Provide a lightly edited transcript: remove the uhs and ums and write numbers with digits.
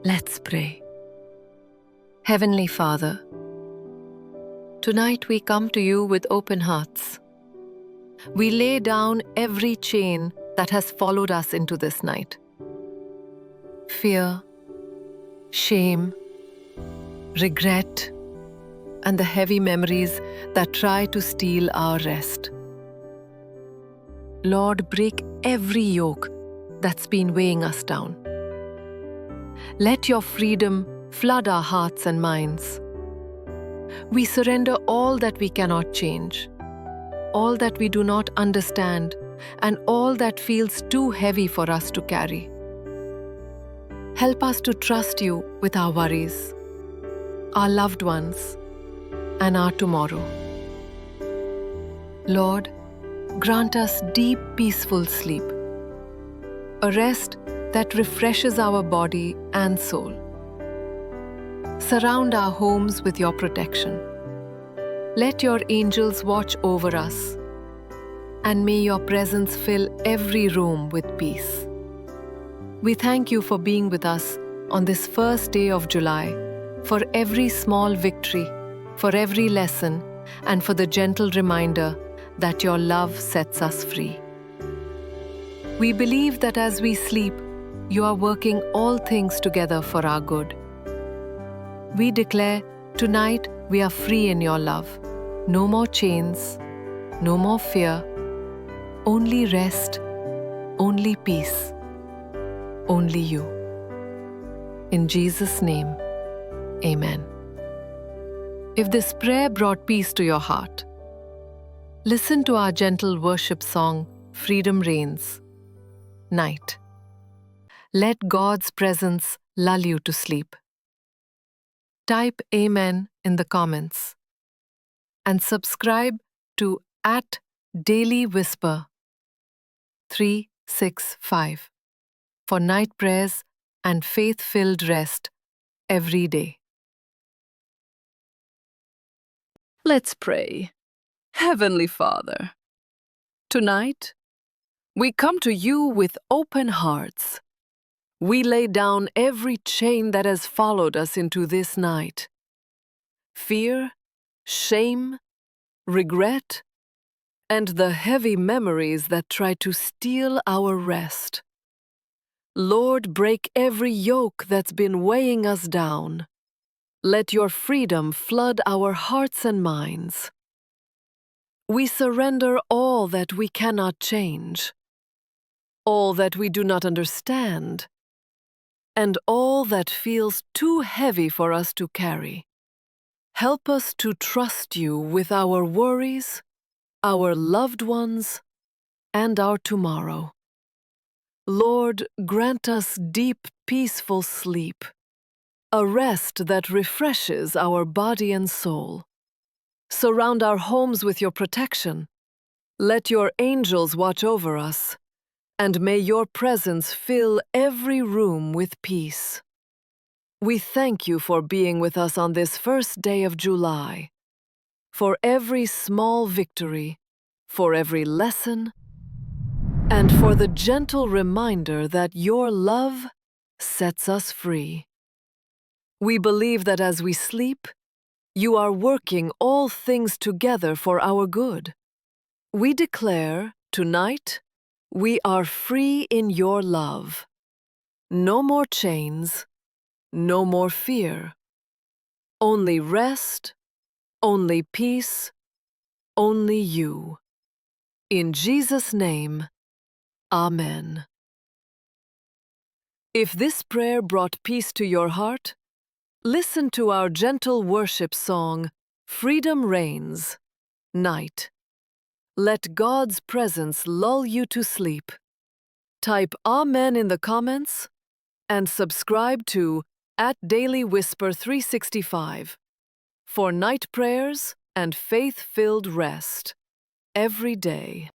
Let's pray. Heavenly Father, tonight we come to you with open hearts. We lay down every chain that has followed us into this night. Fear, shame, regret, and the heavy memories that try to steal our rest. Lord, break every yoke that's been weighing us down. Let your freedom flood our hearts and minds. We surrender all that we cannot change, all that we do not understand, and all that feels too heavy for us to carry. Help us to trust you with our worries, our loved ones, and our tomorrow. Lord, grant us deep, peaceful sleep, a rest that refreshes our body and soul. Surround our homes with your protection. Let your angels watch over us, and may your presence fill every room with peace. We thank you for being with us on this first day of July, for every small victory, for every lesson, and for the gentle reminder that your love sets us free. We believe that as we sleep, you are working all things together for our good. We declare, tonight we are free in your love. No more chains, no more fear, only rest, only peace, only you. In Jesus' name, amen. If this prayer brought peace to your heart, listen to our gentle worship song, Freedom Reigns, Night. Let God's presence lull you to sleep. Type Amen in the comments and subscribe to @DailyWhisper 365 for night prayers and faith-filled rest every day. Let's pray. Heavenly Father, tonight we come to you with open hearts. We lay down every chain that has followed us into this night. Fear, shame, regret, and the heavy memories that try to steal our rest. Lord, break every yoke that's been weighing us down. Let your freedom flood our hearts and minds. We surrender all that we cannot change, all that we do not understand, and all that feels too heavy for us to carry. Help us to trust you with our worries, our loved ones, and our tomorrow. Lord, grant us deep, peaceful sleep, a rest that refreshes our body and soul. Surround our homes with your protection. Let your angels watch over us, and may your presence fill every room with peace. We thank you for being with us on this first day of July, for every small victory, for every lesson, and for the gentle reminder that your love sets us free. We believe that as we sleep, you are working all things together for our good. We declare, tonight, we are free in your love. No more chains, no more fear. Only rest, only peace, only you. In Jesus' name, Amen. If this prayer brought peace to your heart, listen to our gentle worship song, Freedom Reigns, Night. Let God's presence lull you to sleep. Type Amen in the comments and subscribe to @DailyWhisper 365 for night prayers and faith-filled rest every day.